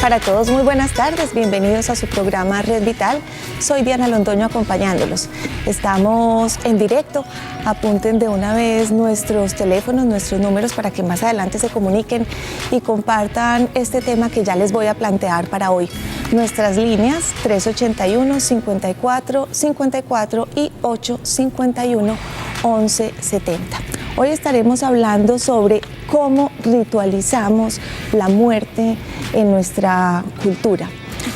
Para todos, muy buenas tardes, bienvenidos a su programa Red Vital. Soy Diana Londoño acompañándolos. Estamos en directo, apunten de una vez nuestros teléfonos, nuestros números para que más adelante se comuniquen y compartan este tema que ya les voy a plantear para hoy. Nuestras líneas 381-54-54 y 851-1170. Hoy estaremos hablando sobre cómo ritualizamos la muerte en nuestra cultura,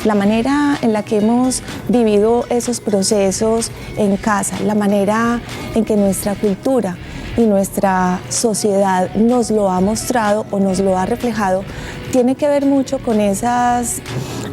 la manera en la que hemos vivido esos procesos en casa, la manera en que nuestra cultura y nuestra sociedad nos lo ha mostrado o nos lo ha reflejado, tiene que ver mucho con esas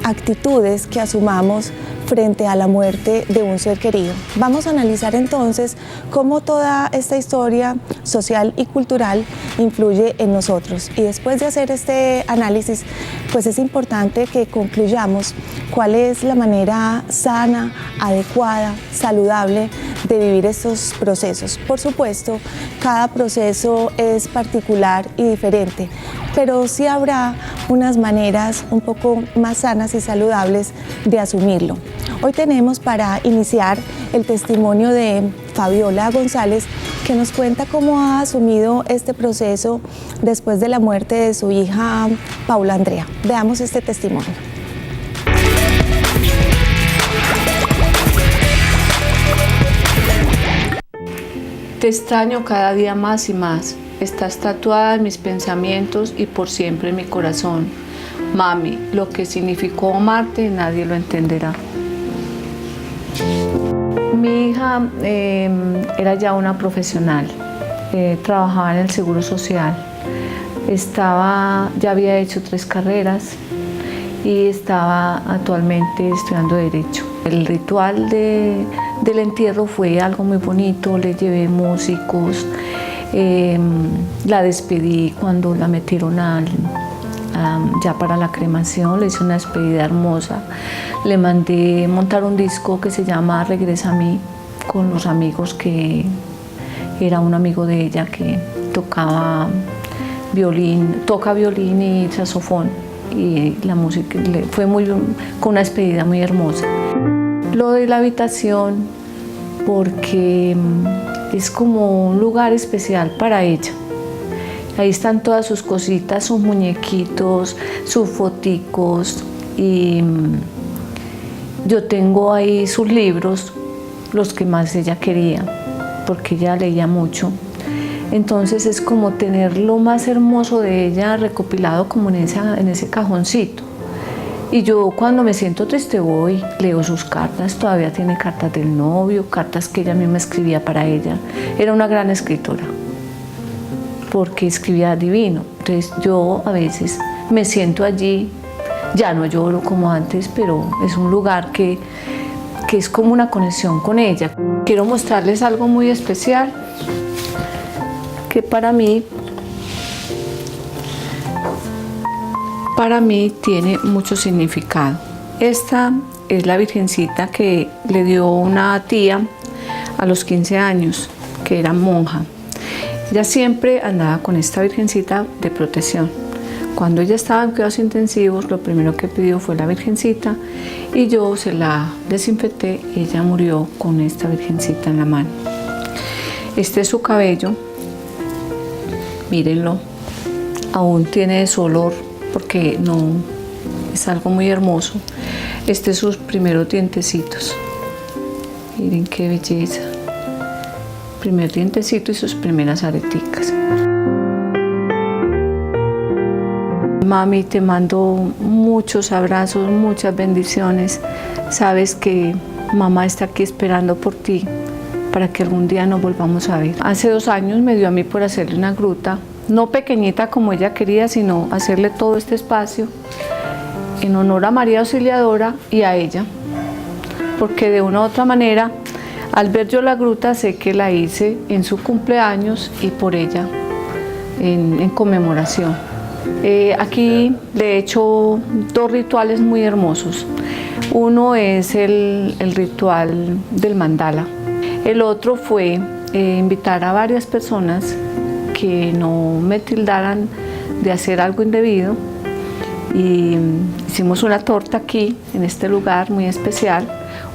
actitudes que asumamos frente a la muerte de un ser querido. Vamos a analizar entonces cómo toda esta historia social y cultural influye en nosotros. Y después de hacer este análisis, pues es importante que concluyamos cuál es la manera sana, adecuada, saludable de vivir estos procesos. Por supuesto, cada proceso es particular y diferente, pero sí habrá unas maneras un poco más sanas y saludables de asumirlo. Hoy tenemos para iniciar el testimonio de Fabiola González, que nos cuenta cómo ha asumido este proceso después de la muerte de su hija Paula Andrea. Veamos este testimonio. Te extraño cada día más y más. Estás tatuada en mis pensamientos y por siempre en mi corazón. Mami, lo que significó amarte nadie lo entenderá. Mi hija era ya una profesional, trabajaba en el Seguro Social, ya había hecho 3 carreras y estaba actualmente estudiando Derecho. El ritual del entierro fue algo muy bonito, le llevé músicos, la despedí cuando la metieron ya para la cremación, le hice una despedida hermosa, le mandé montar un disco que se llama Regresa a mí con los amigos, que era un amigo de ella que toca violín y saxofón, y la música fue con una despedida muy hermosa. Lo de la habitación porque es como un lugar especial para ella. Ahí están todas sus cositas, sus muñequitos, sus foticos, y yo tengo ahí sus libros, los que más ella quería, porque ella leía mucho. Entonces es como tener lo más hermoso de ella recopilado como en ese cajoncito. Y yo cuando me siento triste voy, leo sus cartas, todavía tiene cartas del novio, cartas que ella misma escribía para ella. Era una gran escritora, porque escribía divino. Entonces yo a veces me siento allí, ya no lloro como antes, pero es un lugar que es como una conexión con ella. Quiero mostrarles algo muy especial que para mí tiene mucho significado. Esta es la virgencita que le dio una tía a los 15 años, que era monja. Ella siempre andaba con esta virgencita de protección. Cuando ella estaba en cuidados intensivos, lo primero que pidió fue la virgencita y yo se la desinfecté y ella murió con esta virgencita en la mano. Este es su cabello, mírenlo, aún tiene su olor porque no es algo muy hermoso. Este es sus primeros dientecitos, miren qué belleza. Primer dientecito y sus primeras areticas. Mami, te mando muchos abrazos, muchas bendiciones. Sabes que mamá está aquí esperando por ti para que algún día nos volvamos a ver. Hace 2 años me dio a mí por hacerle una gruta, no pequeñita como ella quería, sino hacerle todo este espacio en honor a María Auxiliadora y a ella, porque de una u otra manera, al ver yo la gruta, sé que la hice en su cumpleaños y por ella, en conmemoración. Aquí le he hecho 2 rituales muy hermosos. Uno es el ritual del mandala. El otro fue invitar a varias personas que no me tildaran de hacer algo indebido y hicimos una torta aquí, en este lugar muy especial,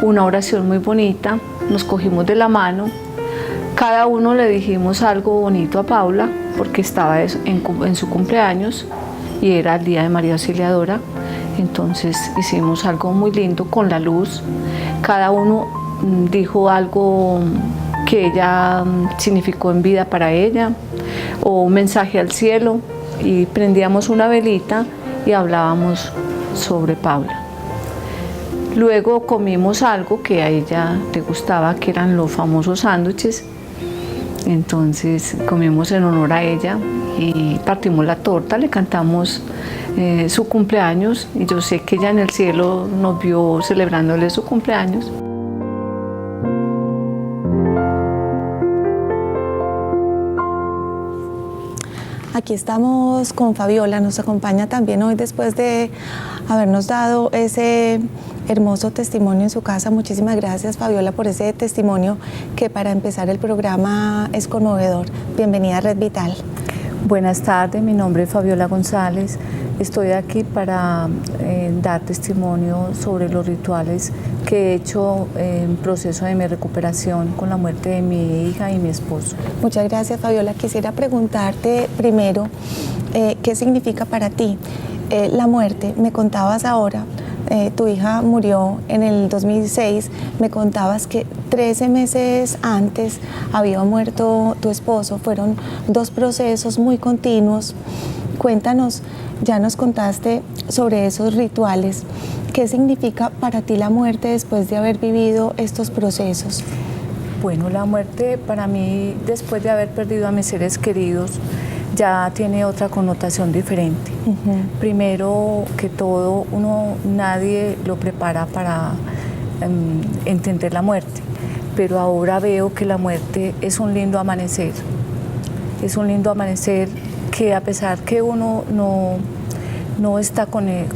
una oración muy bonita, nos cogimos de la mano, cada uno le dijimos algo bonito a Paula, porque estaba en su cumpleaños y era el día de María Auxiliadora. Entonces hicimos algo muy lindo con la luz, cada uno dijo algo que ella significó en vida para ella, o un mensaje al cielo, y prendíamos una velita y hablábamos sobre Paula. Luego comimos algo que a ella le gustaba, que eran los famosos sándwiches. Entonces comimos en honor a ella y partimos la torta, le cantamos su cumpleaños, y yo sé que ella en el cielo nos vio celebrándole su cumpleaños. Aquí estamos con Fabiola, nos acompaña también hoy después de habernos dado ese hermoso testimonio en su casa. Muchísimas gracias, Fabiola, por ese testimonio que para empezar el programa es conmovedor. Bienvenida a Red Vital. Buenas tardes, mi nombre es Fabiola González. Estoy aquí para dar testimonio sobre los rituales que he hecho en proceso de mi recuperación con la muerte de mi hija y mi esposo. Muchas gracias, Fabiola. Quisiera preguntarte primero, ¿qué significa para ti la muerte? Me contabas ahora, tu hija murió en el 2006, me contabas que 13 meses antes había muerto tu esposo. Fueron dos procesos muy continuos. Cuéntanos, ya nos contaste sobre esos rituales. ¿Qué significa para ti la muerte después de haber vivido estos procesos? Bueno, la muerte para mí, después de haber perdido a mis seres queridos, ya tiene otra connotación diferente. Primero que todo, nadie lo prepara para entender la muerte, pero ahora veo que la muerte es un lindo amanecer. Es un lindo amanecer que, a pesar que uno no está consciente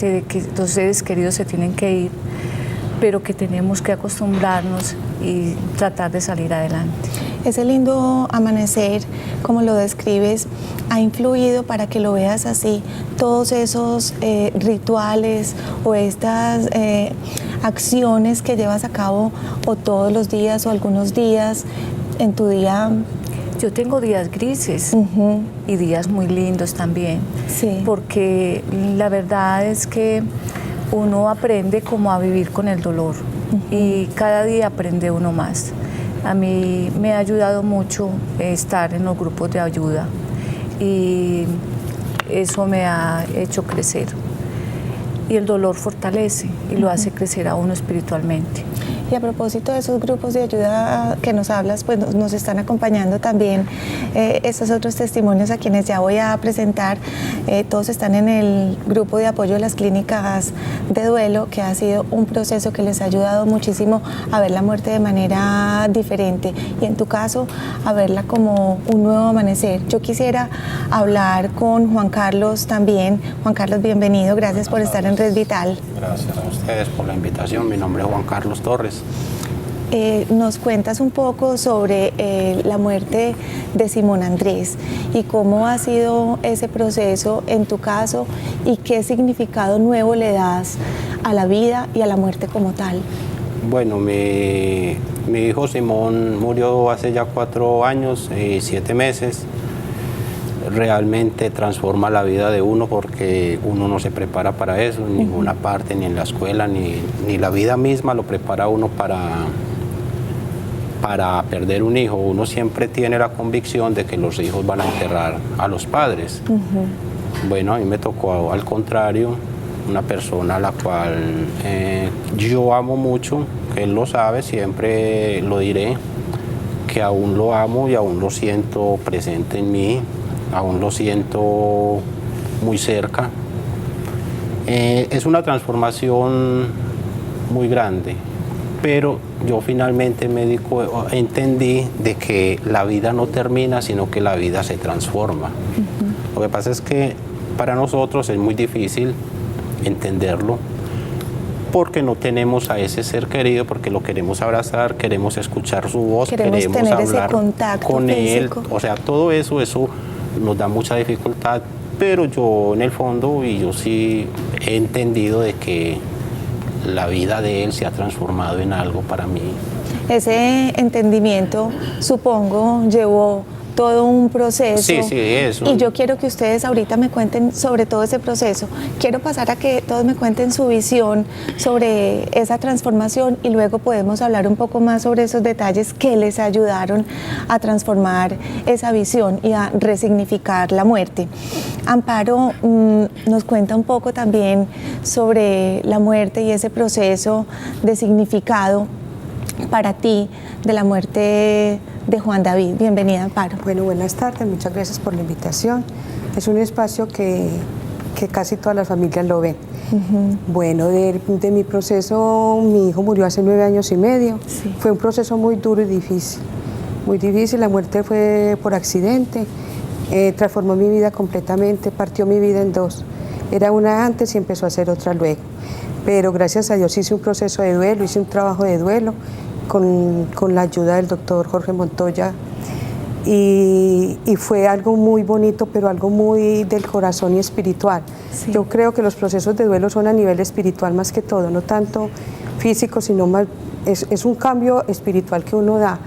de que los seres queridos se tienen que ir, pero que tenemos que acostumbrarnos y tratar de salir adelante. Ese lindo amanecer, como lo describes, ha influido para que lo veas así, todos esos rituales o estas acciones que llevas a cabo o todos los días o algunos días en tu día. Yo tengo días grises y días muy lindos también, sí, porque la verdad es que uno aprende como a vivir con el dolor y cada día aprende uno más. A mí me ha ayudado mucho estar en los grupos de ayuda y eso me ha hecho crecer. Y el dolor fortalece y lo hace crecer a uno espiritualmente. Y a propósito de esos grupos de ayuda que nos hablas, pues nos están acompañando también estos otros testimonios a quienes ya voy a presentar. Todos están en el grupo de apoyo de las clínicas de duelo, que ha sido un proceso que les ha ayudado muchísimo a ver la muerte de manera diferente y en tu caso a verla como un nuevo amanecer. Yo quisiera hablar con Juan Carlos también. Juan Carlos, bienvenido, gracias por estar en Red Vital. Gracias a ustedes por la invitación. Mi nombre es Juan Carlos Torres. Nos cuentas un poco sobre la muerte de Simón Andrés y cómo ha sido ese proceso en tu caso y qué significado nuevo le das a la vida y a la muerte como tal. Bueno, mi hijo Simón murió hace ya 4 años y 7 meses. Realmente transforma la vida de uno porque uno no se prepara para eso, en ninguna parte, ni en la escuela, ni la vida misma lo prepara a uno para perder un hijo. Uno siempre tiene la convicción de que los hijos van a enterrar a los padres. Bueno, a mí me tocó al contrario, una persona a la cual yo amo mucho, que él lo sabe, siempre lo diré, que aún lo amo y aún lo siento presente en mí. Aún lo siento muy cerca. Es una transformación muy grande, pero yo finalmente entendí de que la vida no termina, sino que la vida se transforma. Lo que pasa es que para nosotros es muy difícil entenderlo, porque no tenemos a ese ser querido, porque lo queremos abrazar, queremos escuchar su voz, queremos tener hablar ese contacto con físico. él. O sea, todo eso nos da mucha dificultad, pero yo en el fondo, y yo sí he entendido de que la vida de él se ha transformado en algo para mí. Ese entendimiento, supongo, llevó todo un proceso. Sí, eso. Y yo quiero que ustedes ahorita me cuenten sobre todo ese proceso. Quiero pasar a que todos me cuenten su visión sobre esa transformación y luego podemos hablar un poco más sobre esos detalles que les ayudaron a transformar esa visión y a resignificar la muerte. Amparo nos cuenta un poco también sobre la muerte y ese proceso de significado para ti de la muerte de Juan David. Bienvenida, Amparo. Bueno, buenas tardes, muchas gracias por la invitación. Es un espacio que casi todas las familias lo ven. Bueno, de mi proceso, mi hijo murió hace 9 años y medio. Sí. Fue un proceso muy duro y difícil. Muy difícil, la muerte fue por accidente, transformó mi vida completamente, partió mi vida en dos. Era una antes y empezó a ser otra luego. Pero gracias a Dios hice un proceso de duelo, hice un trabajo de duelo con la ayuda del doctor Jorge Montoya y fue algo muy bonito, pero algo muy del corazón y espiritual. Sí. Yo creo que los procesos de duelo son a nivel espiritual más que todo, no tanto físico, sino más, es un cambio espiritual que uno da.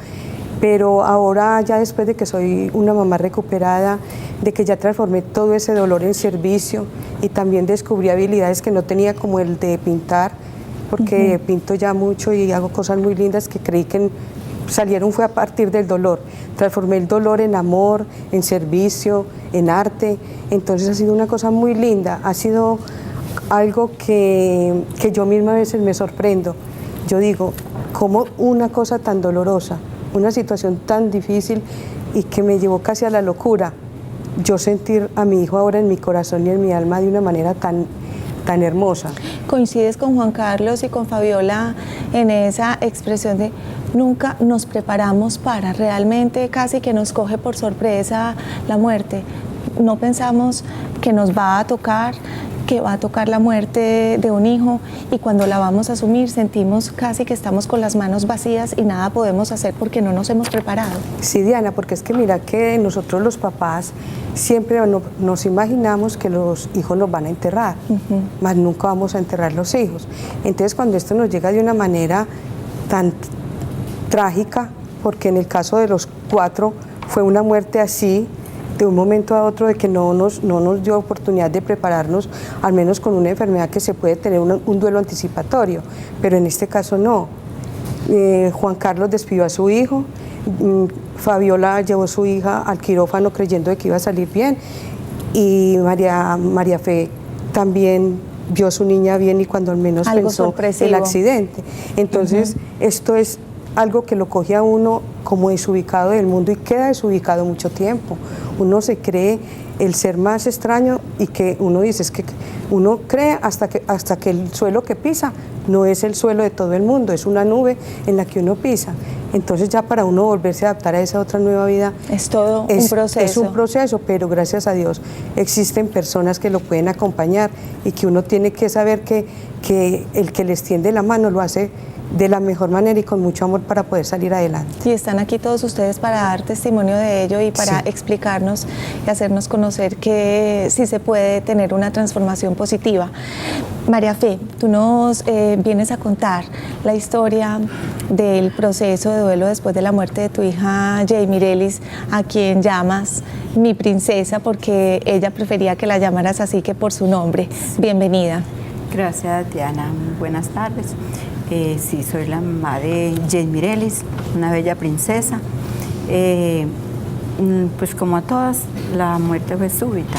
Pero ahora, ya después de que soy una mamá recuperada, de que ya transformé todo ese dolor en servicio y también descubrí habilidades que no tenía, como el de pintar, porque pinto ya mucho y hago cosas muy lindas que creí que salieron fue a partir del dolor. Transformé el dolor en amor, en servicio, en arte. Entonces ha sido una cosa muy linda, ha sido algo que yo misma a veces me sorprendo. Yo digo, ¿cómo una cosa tan dolorosa, una situación tan difícil y que me llevó casi a la locura, yo sentir a mi hijo ahora en mi corazón y en mi alma de una manera tan hermosa? ¿Coincides con Juan Carlos y con Fabiola en esa expresión de nunca nos preparamos para, realmente casi que nos coge por sorpresa la muerte? No pensamos que nos va a tocar, que va a tocar la muerte de un hijo, y cuando la vamos a asumir sentimos casi que estamos con las manos vacías y nada podemos hacer porque no nos hemos preparado. Sí, Diana, porque es que mira que nosotros los papás siempre nos imaginamos que los hijos nos van a enterrar, mas nunca vamos a enterrar los hijos. Entonces cuando esto nos llega de una manera tan trágica, porque en el caso de los 4 fue una muerte así, de un momento a otro, de que no nos dio oportunidad de prepararnos, al menos con una enfermedad que se puede tener un duelo anticipatorio, pero en este caso no. Juan Carlos despidió a su hijo, Fabiola llevó a su hija al quirófano creyendo de que iba a salir bien, y María Fe también vio a su niña bien y cuando al menos algo pensó sorpresivo. El accidente. Entonces, esto es algo que lo coge a uno como desubicado del mundo y queda desubicado mucho tiempo. Uno se cree el ser más extraño y que uno dice, es que uno cree hasta que el suelo que pisa no es el suelo de todo el mundo, es una nube en la que uno pisa. Entonces ya para uno volverse a adaptar a esa otra nueva vida es todo un proceso. Es un proceso, pero gracias a Dios existen personas que lo pueden acompañar y que uno tiene que saber que el que les tiende la mano lo hace de la mejor manera y con mucho amor para poder salir adelante. Y están aquí todos ustedes para dar testimonio de ello y para explicarnos y hacernos conocer que sí se puede tener una transformación positiva. María Fe, tú nos vienes a contar la historia del proceso de duelo después de la muerte de tu hija Jaymirelis, a quien llamas mi princesa porque ella prefería que la llamaras así que por su nombre. Bienvenida. Gracias, Diana. Buenas tardes. Sí, soy la mamá de Jaymirelis, una bella princesa. Pues como a todas, la muerte fue súbita.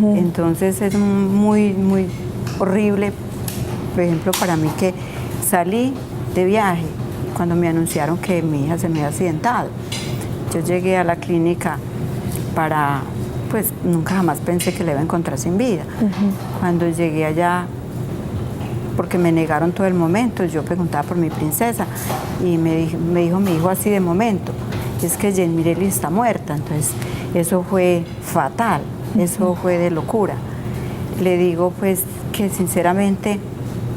Entonces es muy, muy horrible, por ejemplo, para mí, que salí de viaje cuando me anunciaron que mi hija se me había accidentado. Yo llegué a la clínica pues nunca jamás pensé que la iba a encontrar sin vida. Cuando llegué allá, porque me negaron todo el momento, yo preguntaba por mi princesa y me dijo mi hijo así de momento, es que Jaymirelis está muerta. Entonces eso fue fatal, eso fue de locura. Le digo pues que sinceramente,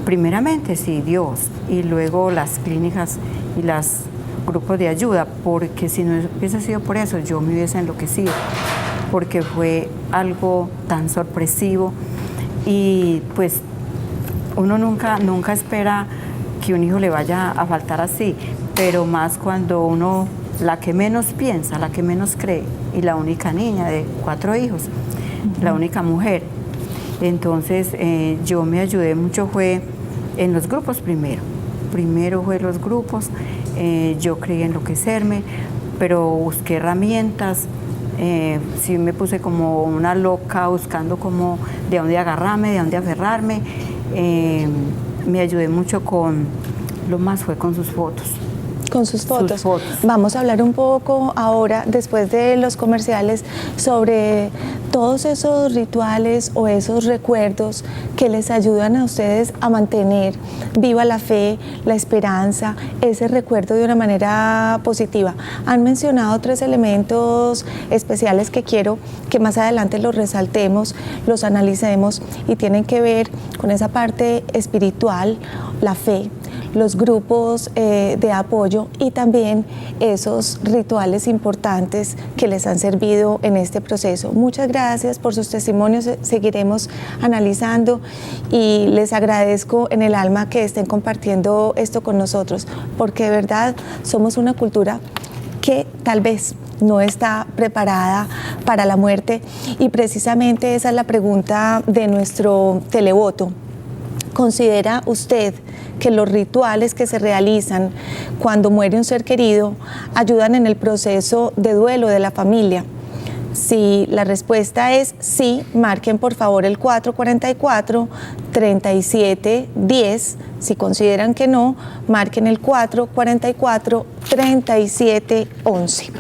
primeramente sí, Dios, y luego las clínicas y los grupos de ayuda, porque si no hubiese sido por eso, yo me hubiese enloquecido. porque fue algo tan sorpresivo y pues uno nunca espera que un hijo le vaya a faltar así, pero más cuando uno, la que menos piensa, la que menos cree, y la única niña de 4 hijos, la única mujer. Entonces yo me ayudé mucho fue en los grupos primero fue los grupos, yo creí enloquecerme, pero busqué herramientas, sí me puse como una loca buscando como de dónde agarrarme, de dónde aferrarme, me ayudé mucho lo más fue con sus fotos. Con sus fotos. Vamos a hablar un poco ahora, después de los comerciales, sobre todos esos rituales o esos recuerdos que les ayudan a ustedes a mantener viva la fe, la esperanza, ese recuerdo de una manera positiva. Han mencionado 3 elementos especiales que quiero que más adelante los resaltemos, los analicemos, y tienen que ver con esa parte espiritual, la fe, los grupos de apoyo y también esos rituales importantes que les han servido en este proceso. Muchas gracias por sus testimonios, seguiremos analizando y les agradezco en el alma que estén compartiendo esto con nosotros, porque de verdad somos una cultura que tal vez no está preparada para la muerte, y precisamente esa es la pregunta de nuestro televoto. ¿Considera usted que los rituales que se realizan cuando muere un ser querido ayudan en el proceso de duelo de la familia? Si la respuesta es sí, marquen por favor el 444-3710. Si consideran que no, marquen el 444-3711.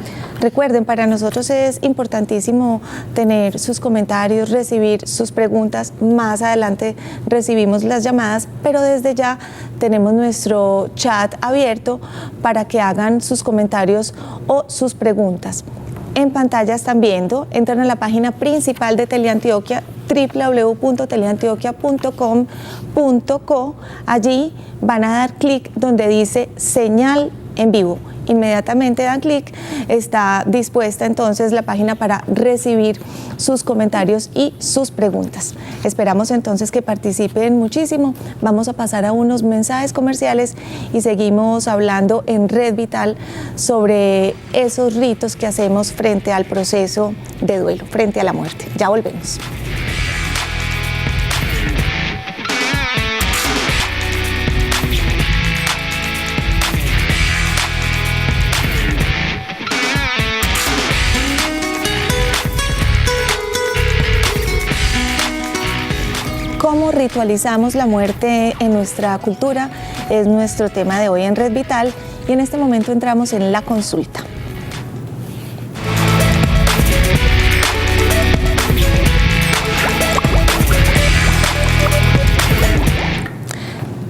Recuerden, para nosotros es importantísimo tener sus comentarios, recibir sus preguntas. Más adelante recibimos las llamadas, pero desde ya tenemos nuestro chat abierto para que hagan sus comentarios o sus preguntas. En pantalla están viendo, entran a la página principal de Teleantioquia, www.teleantioquia.com.co. Allí van a dar clic donde dice señal en vivo. Inmediatamente dan clic, está dispuesta entonces la página para recibir sus comentarios y sus preguntas. Esperamos entonces que participen muchísimo. Vamos a pasar a unos mensajes comerciales y seguimos hablando en Red Vital sobre esos ritos que hacemos frente al proceso de duelo, frente a la muerte. Ya volvemos. ¿Cómo ritualizamos la muerte en nuestra cultura? Es nuestro tema de hoy en Red Vital, y en este momento entramos en la consulta.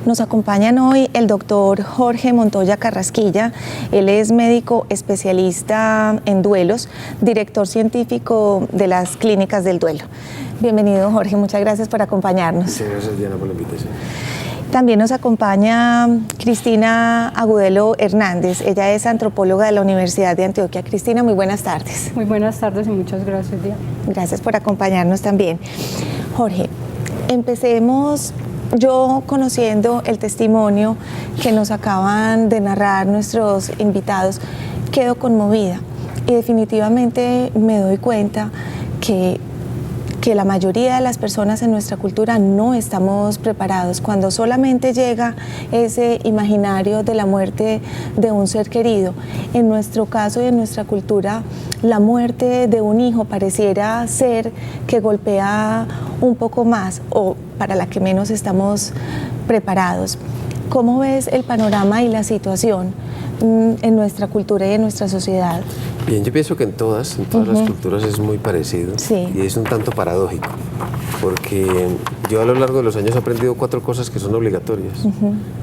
Nos acompañan hoy el doctor Jorge Montoya Carrasquilla. Él es médico especialista en duelos, director científico de las clínicas del duelo. Bienvenido, Jorge, muchas gracias por acompañarnos. Muchas gracias, Diana, por la invitación. También nos acompaña Cristina Agudelo Hernández. Ella es antropóloga de la Universidad de Antioquia. Cristina, muy buenas tardes. Muy buenas tardes y muchas gracias, Diana. Gracias por acompañarnos también. Jorge, empecemos yo conociendo el testimonio que nos acaban de narrar nuestros invitados. Quedo conmovida y definitivamente me doy cuenta que la mayoría de las personas en nuestra cultura no estamos preparados. Cuando solamente llega ese imaginario de la muerte de un ser querido, en nuestro caso y en nuestra cultura, la muerte de un hijo pareciera ser que golpea un poco más, o para la que menos estamos preparados. ¿Cómo ves el panorama y la situación en nuestra cultura y en nuestra sociedad? Bien, yo pienso que en todas las culturas es muy parecido, sí, y es un tanto paradójico, porque yo a lo largo de los años he aprendido 4 cosas que son obligatorias,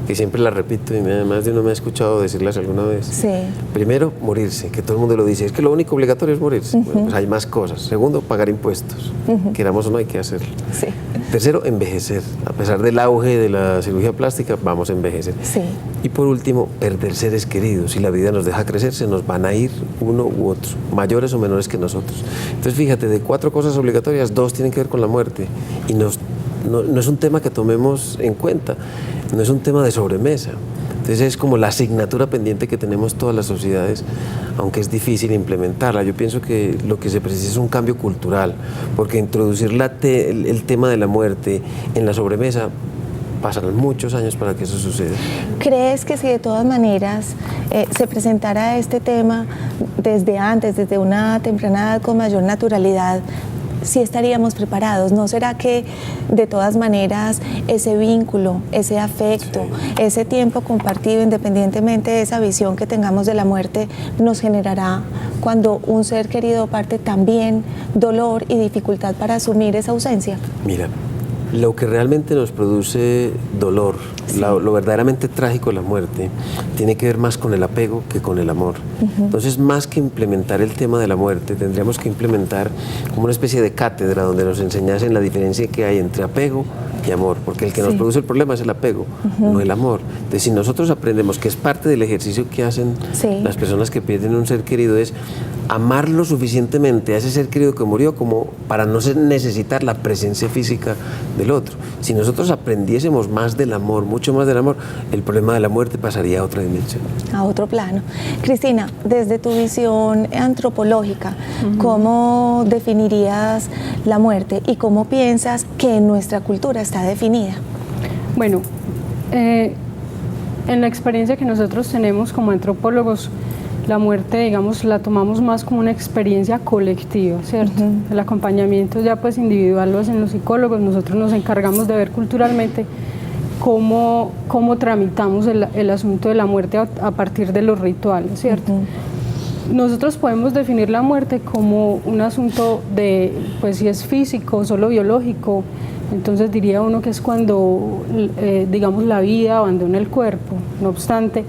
que siempre las repito y más de uno me ha escuchado decirlas alguna vez. Sí. Primero, morirse, que todo el mundo lo dice, es que lo único obligatorio es morirse. Bueno, pues hay más cosas. Segundo, pagar impuestos, queramos o no hay que hacerlo. Sí. Tercero, envejecer. A pesar del auge de la cirugía plástica, vamos a envejecer. Sí. Y por último, perder seres queridos. Si la vida nos deja crecer, se nos van a ir uno u otro, mayores o menores que nosotros. Entonces fíjate, de 4 cosas obligatorias, 2 tienen que ver con la muerte. Y no es un tema que tomemos en cuenta, no es un tema de sobremesa. Entonces es como la asignatura pendiente que tenemos todas las sociedades, aunque es difícil implementarla. Yo pienso que lo que se precisa es un cambio cultural, porque introducir el tema de la muerte en la sobremesa pasarán muchos años para que eso suceda. ¿Crees que si de todas maneras se presentara este tema desde antes, desde una temprana edad con mayor naturalidad, sí estaríamos preparados? ¿No será que de todas maneras ese vínculo, ese afecto, ese tiempo compartido, independientemente de esa visión que tengamos de la muerte, nos generará, cuando un ser querido parte, también dolor y dificultad para asumir esa ausencia? Mira, lo que realmente nos produce dolor, lo verdaderamente trágico de la muerte, tiene que ver más con el apego que con el amor. Entonces, más que implementar el tema de la muerte, tendríamos que implementar como una especie de cátedra donde nos enseñasen la diferencia que hay entre apego y amor, porque el que nos produce el problema es el apego, no el amor. Entonces, si nosotros aprendemos que es parte del ejercicio que hacen las personas que pierden un ser querido, es amarlo suficientemente a ese ser querido que murió como para no necesitar la presencia física del otro. Si nosotros aprendiésemos más del amor, mucho más del amor, el problema de la muerte pasaría a otra dimensión. A otro plano. Cristina, desde tu visión antropológica, ¿cómo definirías la muerte y cómo piensas que en nuestra cultura está definida? Bueno, en la experiencia que nosotros tenemos como antropólogos, la muerte, digamos, la tomamos más como una experiencia colectiva, ¿cierto? El acompañamiento ya pues individual lo hacen los psicólogos, nosotros nos encargamos de ver culturalmente cómo tramitamos el asunto de la muerte a partir de los rituales, ¿cierto? Nosotros podemos definir la muerte como un asunto de, pues si es físico o solo biológico, entonces diría uno que es cuando, digamos, la vida abandona el cuerpo. No obstante,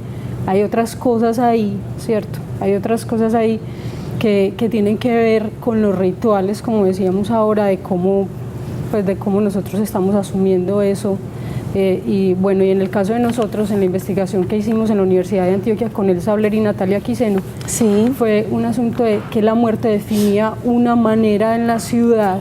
hay otras cosas ahí, ¿cierto? Hay otras cosas ahí que tienen que ver con los rituales, como decíamos ahora, de cómo nosotros estamos asumiendo eso. Y bueno, y en el caso de nosotros, en la investigación que hicimos en la Universidad de Antioquia con Elsa Sabler y Natalia Quiseno, fue un asunto de que la muerte definía una manera en la ciudad,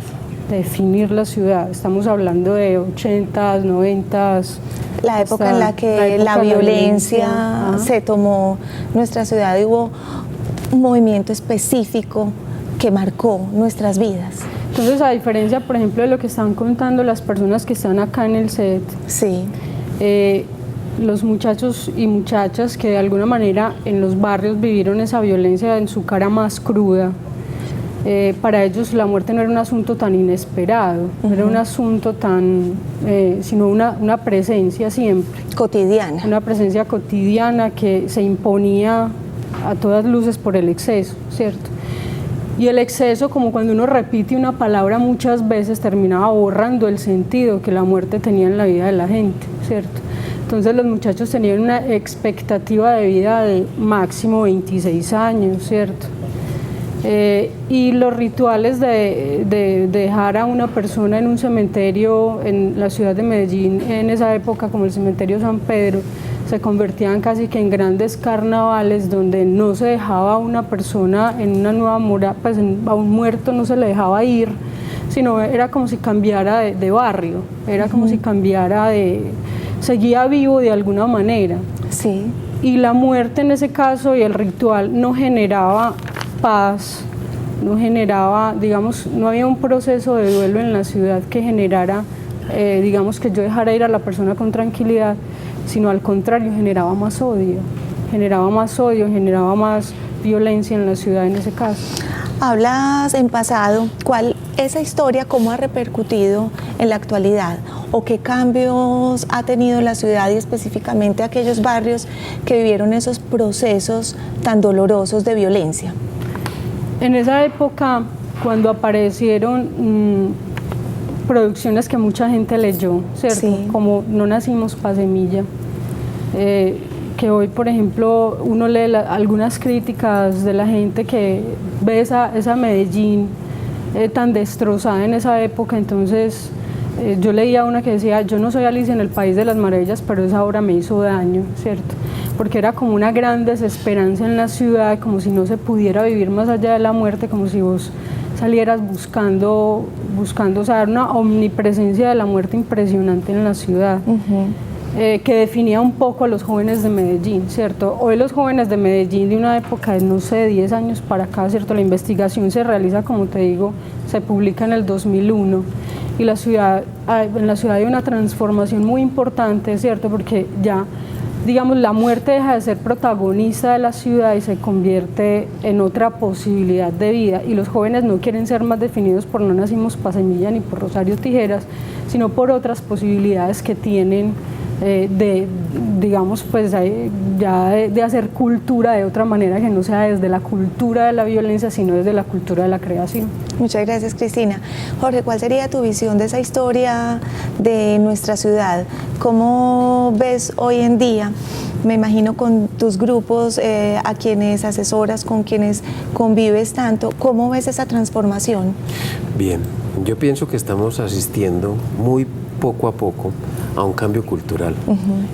de definir la ciudad. Estamos hablando de 80s, 90s. La época en la que la violencia se tomó nuestra ciudad y hubo un movimiento específico que marcó nuestras vidas. Entonces, a diferencia, por ejemplo, de lo que están contando las personas que están acá en el set, los muchachos y muchachas que de alguna manera en los barrios vivieron esa violencia en su cara más cruda, para ellos la muerte no era un asunto tan inesperado, no era un asunto tan, sino una presencia siempre. Cotidiana. Una presencia cotidiana que se imponía a todas luces por el exceso, ¿cierto? Y el exceso, como cuando uno repite una palabra muchas veces, terminaba borrando el sentido que la muerte tenía en la vida de la gente, ¿cierto? Entonces los muchachos tenían una expectativa de vida de máximo 26 años, ¿cierto? Y los rituales de dejar a una persona en un cementerio en la ciudad de Medellín, en esa época como el cementerio San Pedro, se convertían casi que en grandes carnavales donde no se dejaba a una persona en una nueva morada, pues a un muerto no se le dejaba ir, sino era como si cambiara de barrio, era como si cambiara seguía vivo de alguna manera. Sí. Y la muerte en ese caso y el ritual no generaba paz, no generaba, digamos, no había un proceso de duelo en la ciudad que generara, digamos, que yo dejara ir a la persona con tranquilidad, sino al contrario, generaba más odio, generaba más violencia en la ciudad en ese caso. Hablas en pasado, esa historia cómo ha repercutido en la actualidad o qué cambios ha tenido la ciudad y específicamente aquellos barrios que vivieron esos procesos tan dolorosos de violencia. En esa época, cuando aparecieron producciones que mucha gente leyó, ¿cierto? Como No nacimos pa' semilla, que hoy, por ejemplo, uno lee algunas críticas de la gente que ve esa Medellín tan destrozada en esa época, entonces Yo leía una que decía, yo no soy Alicia en el País de las Maravillas, pero esa obra me hizo daño, ¿cierto? Porque era como una gran desesperanza en la ciudad, como si no se pudiera vivir más allá de la muerte, como si vos salieras buscando, o sea, una omnipresencia de la muerte impresionante en la ciudad. Que definía un poco a los jóvenes de Medellín, ¿cierto? Hoy los jóvenes de Medellín de una época de, no sé, 10 años para acá, ¿cierto? La investigación se realiza, como te digo, se publica en el 2001 y en la ciudad hay una transformación muy importante, ¿cierto? Porque ya, digamos, la muerte deja de ser protagonista de la ciudad y se convierte en otra posibilidad de vida, y los jóvenes no quieren ser más definidos por No nacimos pa' Semilla ni por Rosario Tijeras, sino por otras posibilidades que tienen digamos, pues ya de hacer cultura de otra manera, que no sea desde la cultura de la violencia, sino desde la cultura de la creación. Muchas gracias, Cristina. Jorge, ¿cuál sería tu visión de esa historia de nuestra ciudad? ¿Cómo ves hoy en día? Me imagino con tus grupos, a quienes asesoras, con quienes convives tanto, ¿cómo ves esa transformación? Bien, yo pienso que estamos asistiendo muy poco a poco a un cambio cultural.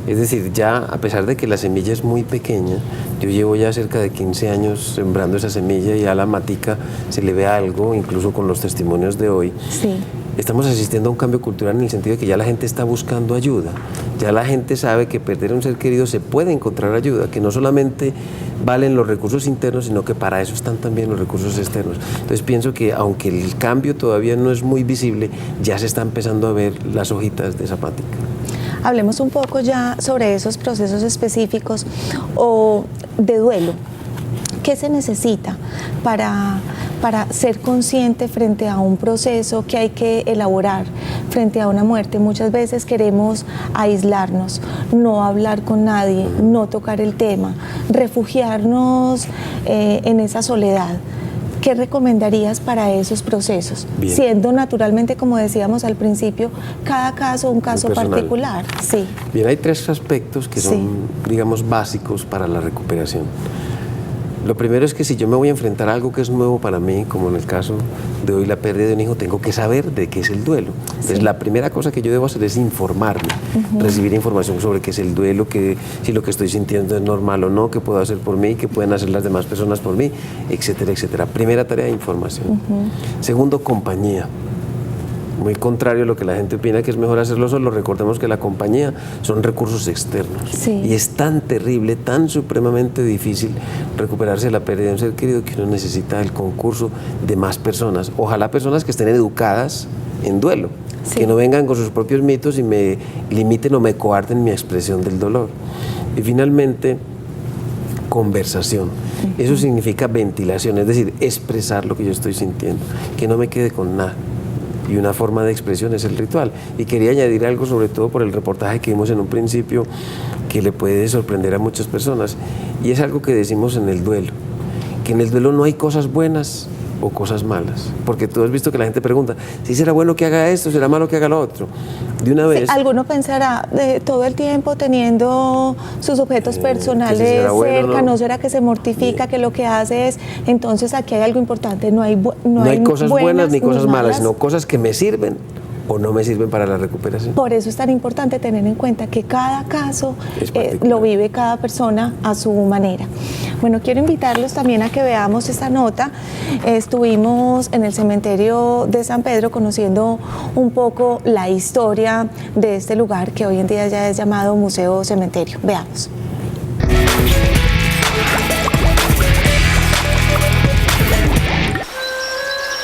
Es decir, ya a pesar de que la semilla es muy pequeña, yo llevo ya cerca de 15 años sembrando esa semilla y a la matica se le ve algo, incluso con los testimonios de hoy. Sí. Estamos asistiendo a un cambio cultural en el sentido de que ya la gente está buscando ayuda, ya la gente sabe que perder a un ser querido se puede encontrar ayuda, que no solamente valen los recursos internos, sino que para eso están también los recursos externos. Entonces pienso que aunque el cambio todavía no es muy visible, ya se está empezando a ver las hojitas de esa matica. Hablemos un poco ya sobre esos procesos específicos o de duelo. ¿Qué se necesita para ser consciente frente a un proceso que hay que elaborar, frente a una muerte? Muchas veces queremos aislarnos, no hablar con nadie, no tocar el tema, refugiarnos en esa soledad. ¿Qué recomendarías para esos procesos? Bien. Siendo naturalmente, como decíamos al principio, cada caso un caso particular. Sí. Bien, hay 3 aspectos que son, digamos, básicos para la recuperación. Lo primero es que si yo me voy a enfrentar a algo que es nuevo para mí, como en el caso de hoy la pérdida de un hijo, tengo que saber de qué es el duelo. Entonces la primera cosa que yo debo hacer es informarme, recibir información sobre qué es el duelo, si lo que estoy sintiendo es normal o no, qué puedo hacer por mí, qué pueden hacer las demás personas por mí, etcétera, etcétera. Primera tarea de información. Segundo, compañía. Muy contrario a lo que la gente opina que es mejor hacerlo solo, recordemos que la compañía son recursos externos. Sí. Y es tan terrible, tan supremamente difícil recuperarse de la pérdida de un ser querido que uno necesita el concurso de más personas. Ojalá personas que estén educadas en duelo, que no vengan con sus propios mitos y me limiten o me coarten mi expresión del dolor. Y finalmente, conversación. Eso significa ventilación, es decir, expresar lo que yo estoy sintiendo, que no me quede con nada. Y una forma de expresión es el ritual. Y quería añadir algo, sobre todo por el reportaje que vimos en un principio, que le puede sorprender a muchas personas, y es algo que decimos en el duelo, que en el duelo no hay cosas buenas o cosas malas, porque tú has visto que la gente pregunta, si será bueno que haga esto, será malo que haga lo otro. De una vez... Alguno pensará, todo el tiempo teniendo sus objetos personales cerca, ¿no será que se mortifica, que lo que hace es? Entonces aquí hay algo importante, no hay cosas buenas ni cosas malas, sino cosas que me sirven o no me sirven para la recuperación. Por eso es tan importante tener en cuenta que cada caso lo vive cada persona a su manera. Bueno, quiero invitarlos también a que veamos esta nota. Estuvimos en el cementerio de San Pedro conociendo un poco la historia de este lugar que hoy en día ya es llamado Museo Cementerio. Veamos.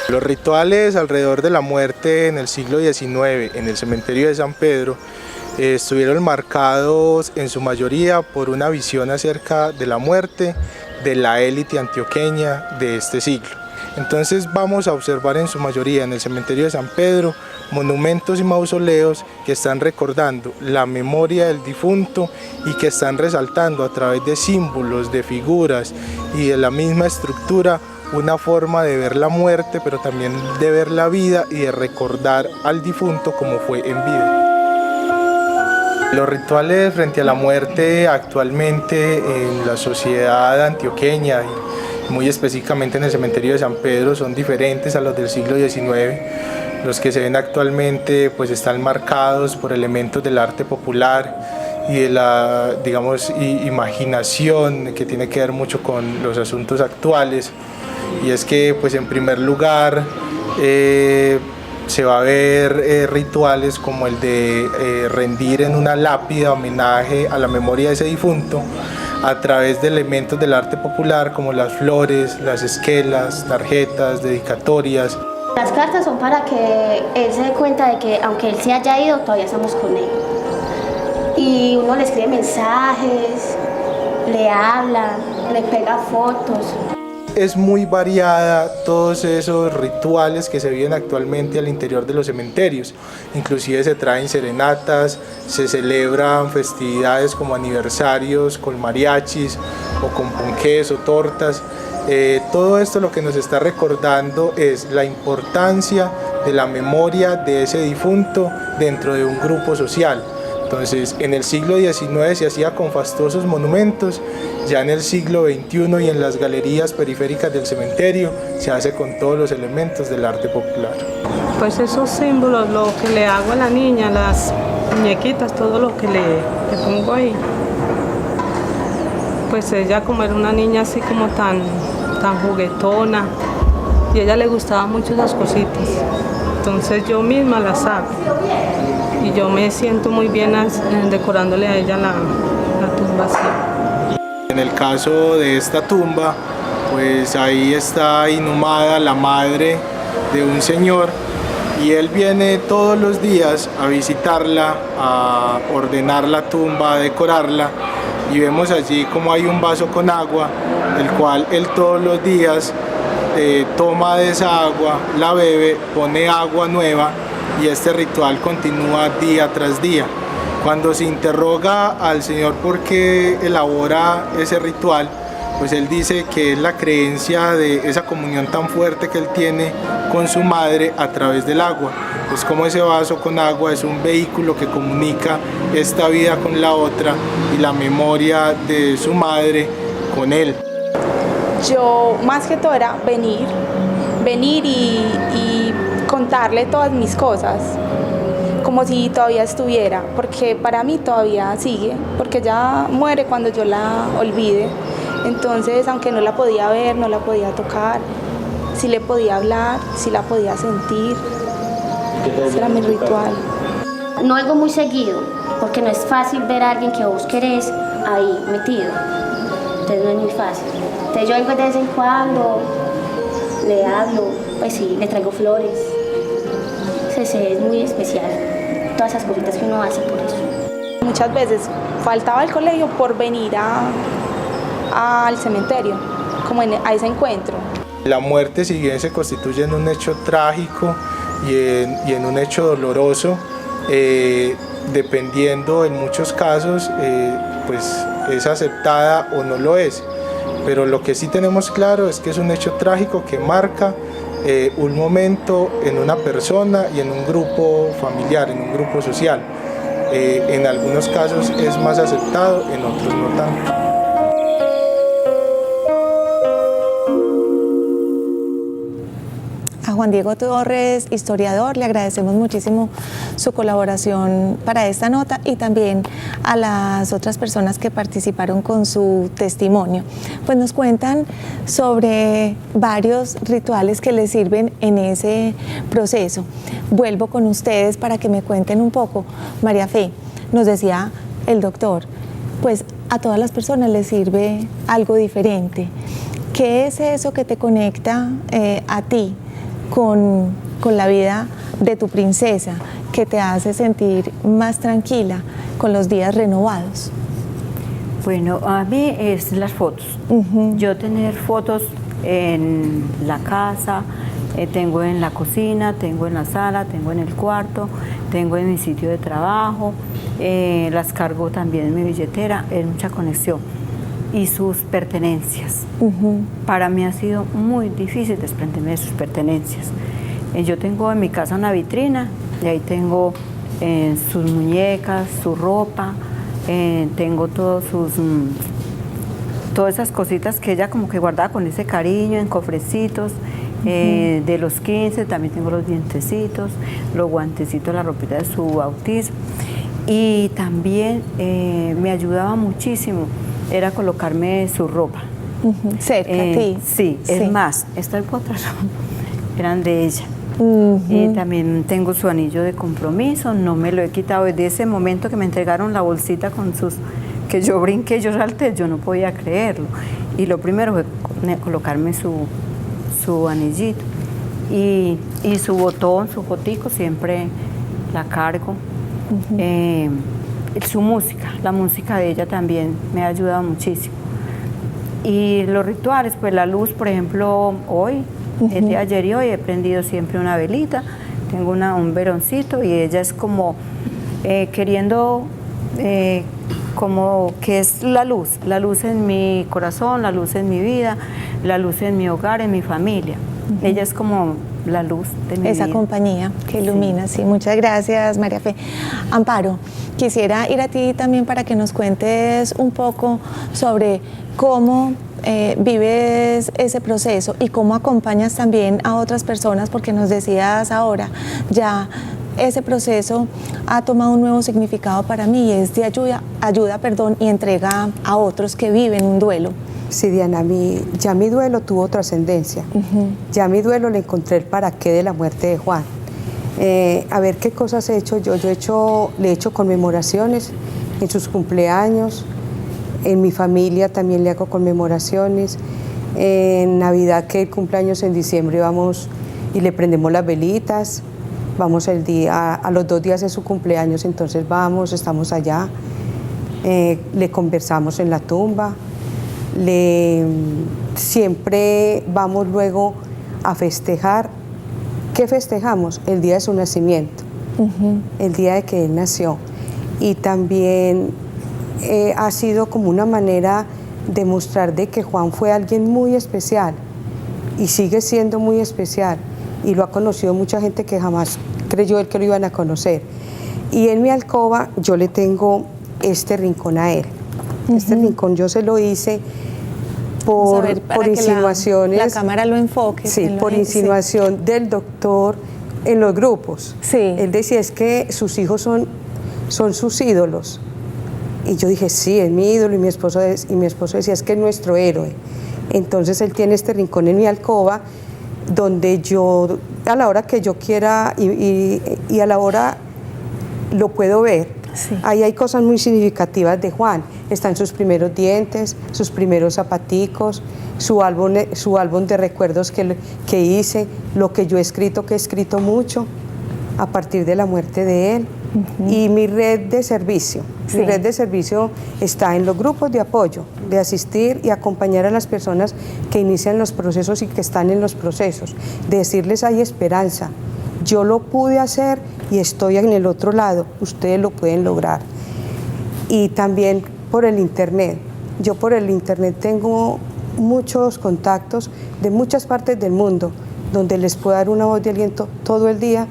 Los rituales alrededor de la muerte en el siglo XIX en el cementerio de San Pedro estuvieron marcados en su mayoría por una visión acerca de la muerte de la élite antioqueña de este siglo. Entonces vamos a observar en su mayoría en el cementerio de San Pedro monumentos y mausoleos que están recordando la memoria del difunto y que están resaltando a través de símbolos, de figuras y de la misma estructura una forma de ver la muerte, pero también de ver la vida y de recordar al difunto como fue en vida. Los rituales frente a la muerte actualmente en la sociedad antioqueña y muy específicamente en el cementerio de San Pedro son diferentes a los del siglo XIX. Los que se ven actualmente pues están marcados por elementos del arte popular y de la, digamos, imaginación que tiene que ver mucho con los asuntos actuales. Y es que pues en primer lugar se va a ver rituales como el de rendir en una lápida homenaje a la memoria de ese difunto a través de elementos del arte popular como las flores, las esquelas, tarjetas, dedicatorias. Las cartas son para que él se dé cuenta de que aunque él se haya ido, todavía estamos con él. Y uno le escribe mensajes, le habla, le pega fotos. Es muy variada todos esos rituales que se viven actualmente al interior de los cementerios. Inclusive se traen serenatas, se celebran festividades como aniversarios con mariachis o con ponqués o tortas. Todo esto lo que nos está recordando es la importancia de la memoria de ese difunto dentro de un grupo social. Entonces, en el siglo XIX se hacía con fastuosos monumentos, ya en el siglo XXI y en las galerías periféricas del cementerio se hace con todos los elementos del arte popular. Pues esos símbolos, lo que le hago a la niña, las muñequitas, todo lo que le pongo ahí, pues ella como era una niña así como tan juguetona y a ella le gustaban mucho esas cositas, entonces yo misma las hago y yo me siento muy bien decorándole a ella la tumba así. En el caso de esta tumba, pues ahí está inhumada la madre de un señor y él viene todos los días a visitarla, a ordenar la tumba, a decorarla, y vemos allí como hay un vaso con agua, el cual él todos los días toma de esa agua, la bebe, pone agua nueva y este ritual continúa día tras día. Cuando se interroga al Señor por qué elabora ese ritual, pues él dice que es la creencia de esa comunión tan fuerte que él tiene con su madre a través del agua. Pues como ese vaso con agua es un vehículo que comunica esta vida con la otra y la memoria de su madre con él. Yo más que todo era venir y contarle todas mis cosas, como si todavía estuviera, porque para mí todavía sigue, porque ella muere cuando yo la olvide. Entonces, aunque no la podía ver, no la podía tocar, sí le podía hablar, sí la podía sentir. Ese era mi ritual. No algo muy seguido, porque no es fácil ver a alguien que vos querés ahí metido. Entonces no es muy fácil. Entonces yo vengo de vez en cuando, le hablo, pues sí, le traigo flores. Entonces es muy especial, todas esas cositas que uno hace por eso. Muchas veces faltaba al colegio por venir al cementerio, como a ese encuentro. La muerte, si bien se constituye en un hecho trágico y en un hecho doloroso, dependiendo en muchos casos, pues es aceptada o no lo es. Pero lo que sí tenemos claro es que es un hecho trágico que marca un momento en una persona y en un grupo familiar, en un grupo social. En algunos casos es más aceptado, en otros no tanto. A Juan Diego Torres, historiador, le agradecemos muchísimo su colaboración para esta nota y también a las otras personas que participaron con su testimonio. Pues nos cuentan sobre varios rituales que les sirven en ese proceso. Vuelvo con ustedes para que me cuenten un poco. María Fe, nos decía el doctor, pues a todas las personas les sirve algo diferente. ¿Qué es eso que te conecta a ti con la vida de tu princesa, que te hace sentir más tranquila, con los días renovados? Bueno, a mí es las fotos. Yo tener fotos en la casa, tengo en la cocina, tengo en la sala, tengo en el cuarto, tengo en mi sitio de trabajo, las cargo también en mi billetera, es mucha conexión. Y sus pertenencias. Para mí ha sido muy difícil desprenderme de sus pertenencias. Yo tengo en mi casa una vitrina y ahí tengo sus muñecas, su ropa, tengo todas esas cositas que ella como que guardaba con ese cariño en cofrecitos De los 15 también tengo los dientecitos, los guantecitos, la ropita de su bautismo. Y también me ayudaba muchísimo, era colocarme su ropa. Cerca a ti. Sí, es más, estas botas eran de ella. Y también tengo su anillo de compromiso, no me lo he quitado desde ese momento que me entregaron la bolsita con sus, que yo brinqué, yo salté, yo no podía creerlo. Y lo primero fue colocarme su anillito y su botón, su fotico, siempre la cargo. Su música, la música de ella también me ha ayudado muchísimo. Y los rituales, pues la luz, por ejemplo, hoy, el día de ayer y hoy he prendido siempre una velita, tengo un veroncito y ella es como queriendo, como que es la luz en mi corazón, la luz en mi vida, la luz en mi hogar, en mi familia. Ella es como la luz de mi vida. Esa compañía que ilumina, sí. Muchas gracias, María Fe. Amparo, quisiera ir a ti también para que nos cuentes un poco sobre cómo vives ese proceso y cómo acompañas también a otras personas, porque nos decías ahora, ya ese proceso ha tomado un nuevo significado para mí y es de ayuda, y entrega a otros que viven un duelo. Sí, Diana, ya mi duelo tuvo trascendencia. Ya mi duelo le encontré el para qué de la muerte de Juan. A ver qué cosas he hecho yo. Le he hecho conmemoraciones en sus cumpleaños. En mi familia también le hago conmemoraciones. En Navidad, que el cumpleaños en diciembre, vamos y le prendemos las velitas. Vamos a los 2 días de su cumpleaños, entonces estamos allá. Le conversamos en la tumba. Siempre vamos luego a festejar. ¿Qué festejamos? El día de su nacimiento, el día de que él nació. Y también ha sido como una manera de mostrar de que Juan fue alguien muy especial y sigue siendo muy especial, y lo ha conocido mucha gente que jamás creyó él que lo iban a conocer. Y en mi alcoba yo le tengo este rincón a él. Este rincón yo se lo hice por insinuaciones. La cámara lo enfoque. Sí, por insinuación del doctor en los grupos. Sí. Él decía, es que sus hijos son sus ídolos. Y yo dije, sí, es mi ídolo, y mi esposo decía, es que es nuestro héroe. Entonces él tiene este rincón en mi alcoba donde yo, a la hora que yo quiera y a la hora lo puedo ver. Sí. Ahí hay cosas muy significativas de Juan. Están sus primeros dientes, sus primeros zapaticos, su álbum de recuerdos que hice, lo que yo he escrito, que he escrito mucho a partir de la muerte de él. Y mi red de servicio. Sí. Mi red de servicio está en los grupos de apoyo, de asistir y acompañar a las personas que inician los procesos y que están en los procesos, de decirles hay esperanza. Yo lo pude hacer y estoy en el otro lado, ustedes lo pueden lograr. Y también por el internet. Yo por el internet tengo muchos contactos de muchas partes del mundo, donde les puedo dar una voz de aliento todo el día.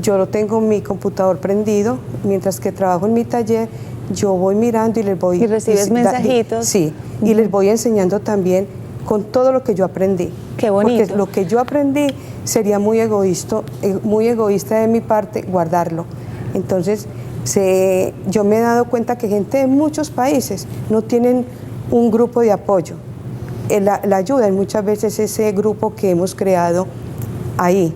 Yo lo tengo en mi computador prendido, mientras que trabajo en mi taller, yo voy mirando y les voy... ¿Y recibes mensajitos? Sí, y les voy enseñando también con todo lo que yo aprendí. Qué bonito. Porque lo que yo aprendí sería muy egoísta de mi parte guardarlo. Entonces, yo me he dado cuenta que gente de muchos países no tienen un grupo de apoyo. La ayuda es muchas veces ese grupo que hemos creado ahí,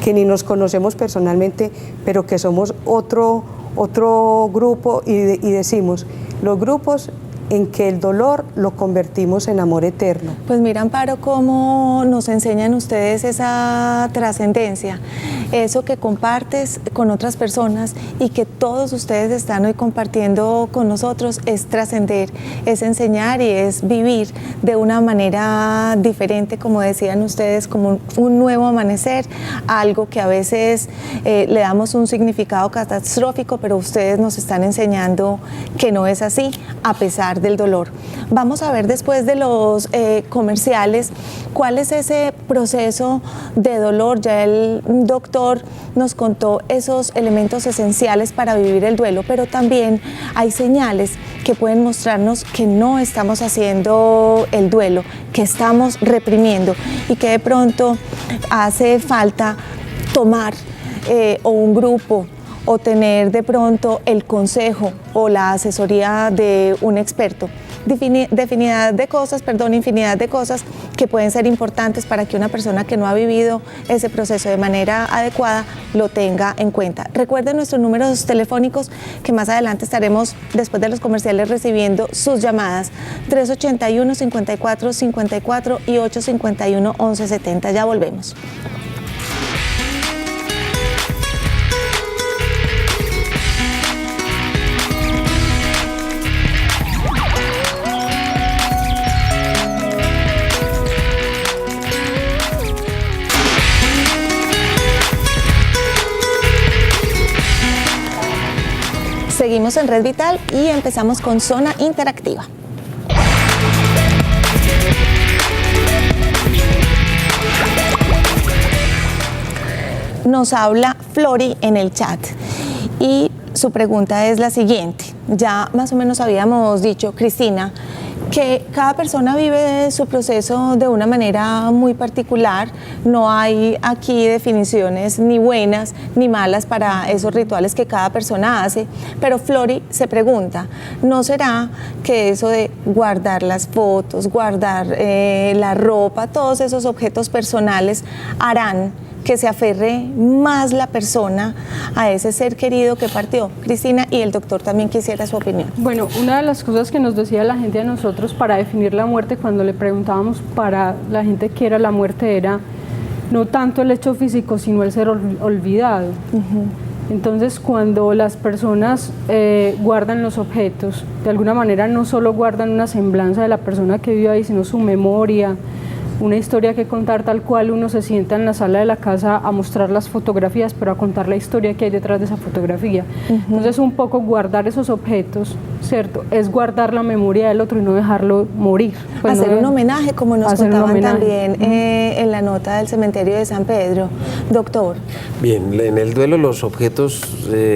que ni nos conocemos personalmente, pero que somos otro grupo y decimos, los grupos en que el dolor lo convertimos en amor eterno. Pues mira, Amparo, cómo nos enseñan ustedes esa trascendencia, eso que compartes con otras personas y que todos ustedes están hoy compartiendo con nosotros, es trascender, es enseñar y es vivir de una manera diferente, como decían ustedes, como un nuevo amanecer, algo que a veces le damos un significado catastrófico, pero ustedes nos están enseñando que no es así, a pesar del dolor. Vamos a ver después de los comerciales cuál es ese proceso de dolor. Ya el doctor nos contó esos elementos esenciales para vivir el duelo, pero también hay señales que pueden mostrarnos que no estamos haciendo el duelo, que estamos reprimiendo y que de pronto hace falta tomar o un grupo o tener de pronto el consejo o la asesoría de un experto. Infinidad de cosas que pueden ser importantes para que una persona que no ha vivido ese proceso de manera adecuada lo tenga en cuenta. Recuerden nuestros números telefónicos que más adelante estaremos, después de los comerciales, recibiendo sus llamadas: 381-5454 y 851-1170. Ya volvemos. Seguimos en Red Vital y empezamos con Zona Interactiva. Nos habla Flori en el chat y su pregunta es la siguiente. Ya más o menos habíamos dicho, Cristina, que cada persona vive su proceso de una manera muy particular. No hay aquí definiciones ni buenas ni malas para esos rituales que cada persona hace, pero Flori se pregunta, ¿no será que eso de guardar las fotos, guardar la ropa, todos esos objetos personales harán que se aferre más la persona a ese ser querido que partió? Cristina, y el doctor también quisiera su opinión. Bueno, una de las cosas que nos decía la gente a nosotros para definir la muerte, cuando le preguntábamos para la gente qué era la muerte, era no tanto el hecho físico, sino el ser olvidado. Entonces, cuando las personas guardan los objetos, de alguna manera no solo guardan una semblanza de la persona que vivió ahí, sino su memoria, una historia que contar, tal cual uno se sienta en la sala de la casa a mostrar las fotografías, pero a contar la historia que hay detrás de esa fotografía. Entonces, un poco guardar esos objetos, ¿cierto? Es guardar la memoria del otro y no dejarlo morir. Pues hacer un homenaje, como nos contaban también en la nota del cementerio de San Pedro. Doctor. Bien, en el duelo los objetos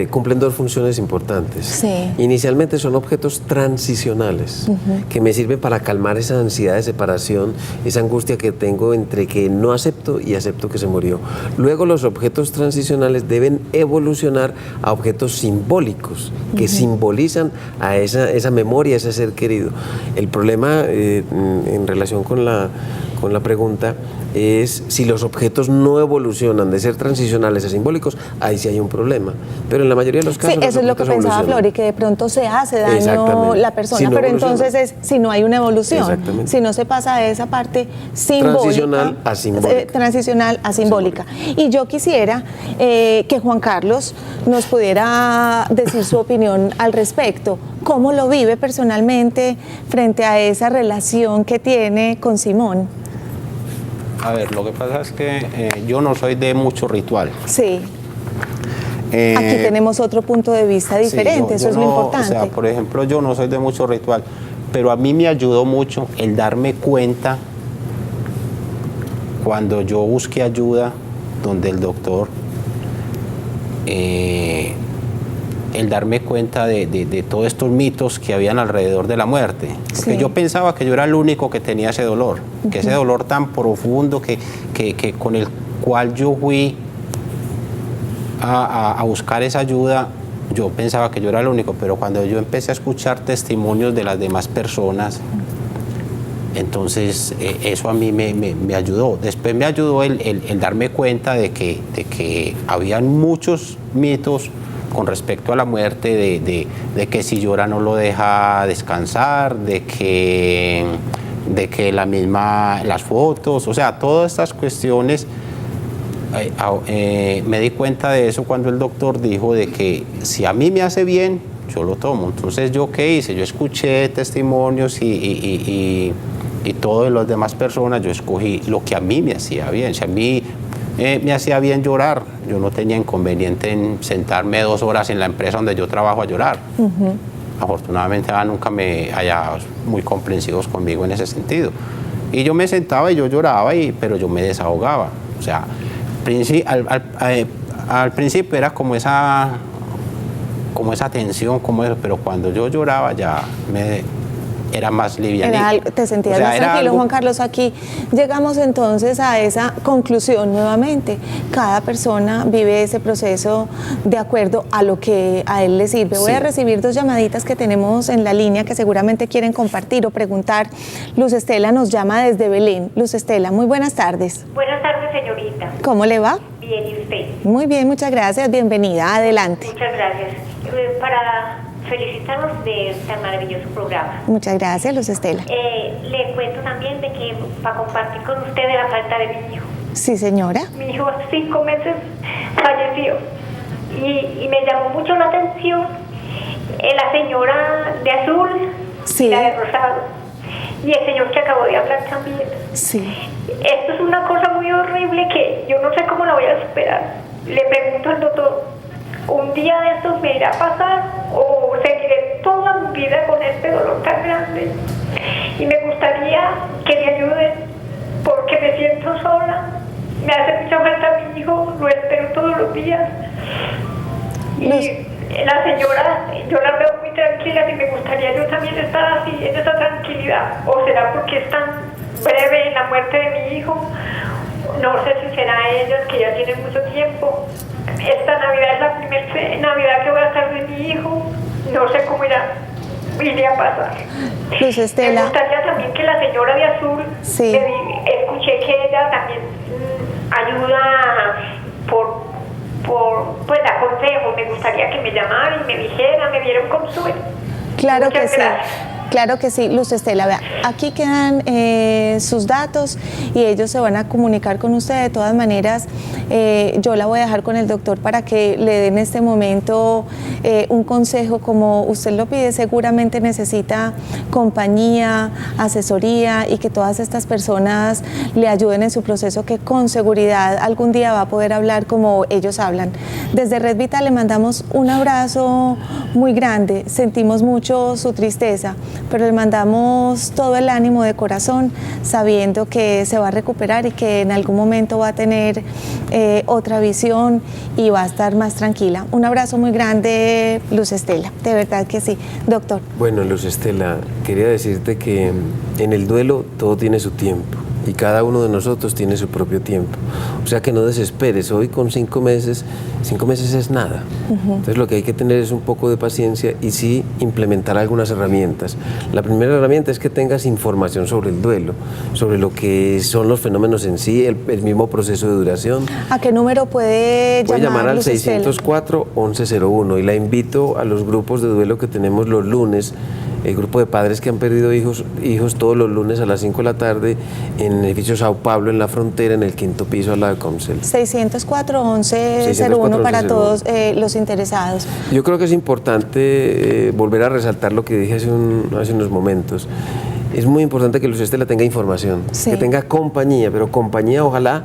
cumplen dos funciones importantes. Sí. Inicialmente son objetos transicionales, que me sirven para calmar esa ansiedad de separación, esa angustia que tengo entre que no acepto y acepto que se murió. Luego los objetos transicionales deben evolucionar a objetos simbólicos, que simbolizan a esa memoria, a ese ser querido. El problema en relación con la pregunta es si los objetos no evolucionan de ser transicionales a simbólicos, ahí sí hay un problema. Pero en la mayoría de los casos... Sí, eso es lo que pensaba Flori, que de pronto se hace daño la persona, si no pero entonces es si no hay una evolución, si no se pasa de esa parte simbólica, transicional a simbólica. Y yo quisiera que Juan Carlos nos pudiera decir su opinión al respecto. ¿Cómo lo vive personalmente frente a esa relación que tiene con Simón? A ver, lo que pasa es que yo no soy de mucho ritual. Sí. Aquí tenemos otro punto de vista diferente, eso es lo importante. O sea, por ejemplo, yo no soy de mucho ritual, pero a mí me ayudó mucho el darme cuenta cuando yo busqué ayuda donde el doctor, el darme cuenta de todos estos mitos que habían alrededor de la muerte. Porque yo pensaba que yo era el único que tenía ese dolor, que ese dolor tan profundo que con el cual yo fui a buscar esa ayuda, yo pensaba que yo era el único, pero cuando yo empecé a escuchar testimonios de las demás personas, entonces eso a mí me ayudó. Después me ayudó el darme cuenta de que habían muchos mitos con respecto a la muerte, de que si llora no lo deja descansar, de que las fotos, o sea, todas estas cuestiones, me di cuenta de eso cuando el doctor dijo de que si a mí me hace bien, yo lo tomo. Entonces, ¿yo qué hice? Yo escuché testimonios y todo de las demás personas, yo escogí lo que a mí me hacía bien. Si a mí me hacía bien llorar, yo no tenía inconveniente en sentarme 2 horas en la empresa donde yo trabajo a llorar. Afortunadamente nunca me haya muy comprensivos conmigo en ese sentido. Y yo me sentaba y yo lloraba, pero yo me desahogaba. O sea, al principio era como como esa tensión, como eso, pero cuando yo lloraba ya era más livianito. Te sentías O sea, más era tranquilo, algo- Juan Carlos. Aquí llegamos entonces a esa conclusión nuevamente. Cada persona vive ese proceso de acuerdo a lo que a él le sirve. Voy Sí. a recibir 2 llamaditas que tenemos en la línea que seguramente quieren compartir o preguntar. Luz Estela nos llama desde Belén. Luz Estela, muy buenas tardes. Buenas tardes, señorita. ¿Cómo le va? Bien, ¿y usted? Muy bien, muchas gracias. Bienvenida. Adelante. Muchas gracias. Para felicitarnos de tan maravilloso programa. Muchas gracias, Luz Estela. Le cuento también de que para compartir con usted de la falta de mi hijo. Sí, señora. Mi hijo hace 5 meses falleció y me llamó mucho la atención la señora de azul Sí. y la de rosado y el señor que acabó de hablar también. Sí. Esto es una cosa muy horrible que yo no sé cómo la voy a superar. Le pregunto al doctor, ¿un día de estos me irá a pasar o seguiré toda mi vida con este dolor tan grande? Y me gustaría que me ayuden porque me siento sola. Me hace mucha falta mi hijo, lo espero todos los días. Y la señora, yo la veo muy tranquila y me gustaría yo también estar así, en esa tranquilidad. ¿O será porque es tan breve la muerte de mi hijo? No sé si será ellas que ya tienen mucho tiempo. Esta Navidad es la primera Navidad que voy a estar de mi hijo. No sé cómo iría a pasar. Luz Estela. Me gustaría también que la señora de azul, Sí. escuché que ella también ayuda pues da consejos. Me gustaría que me llamara y me dijera, me diera un consuelo. Claro que Muchas sí. gracias. Claro que sí, Luz Estela, vea, aquí quedan sus datos y ellos se van a comunicar con usted. De todas maneras, yo la voy a dejar con el doctor para que le dé en este momento un consejo como usted lo pide. Seguramente necesita compañía, asesoría y que todas estas personas le ayuden en su proceso, que con seguridad algún día va a poder hablar como ellos hablan. Desde Red Vital le mandamos un abrazo muy grande, sentimos mucho su tristeza, pero le mandamos todo el ánimo de corazón, sabiendo que se va a recuperar y que en algún momento va a tener otra visión y va a estar más tranquila. Un abrazo muy grande, Luz Estela, de verdad que sí. Doctor. Bueno, Luz Estela, quería decirte que en el duelo todo tiene su tiempo y cada uno de nosotros tiene su propio tiempo. O sea que no desesperes, hoy con 5 meses es nada. Entonces lo que hay que tener es un poco de paciencia y sí implementar algunas herramientas. La primera herramienta es que tengas información sobre el duelo, sobre lo que son los fenómenos en sí, el mismo proceso de duración. ¿A qué número puede llamar al Luz Estela? 604-1101 y la invito a los grupos de duelo que tenemos los lunes, el grupo de padres que han perdido hijos todos los lunes a las 5 de la tarde en el edificio Sao Paulo, en la frontera, en el 5º piso al lado de Comcel. 604-1101 para todos los interesados. Yo creo que es importante volver a resaltar lo que dije hace unos momentos. Es muy importante que Luz Estela tenga información, que tenga compañía, pero compañía ojalá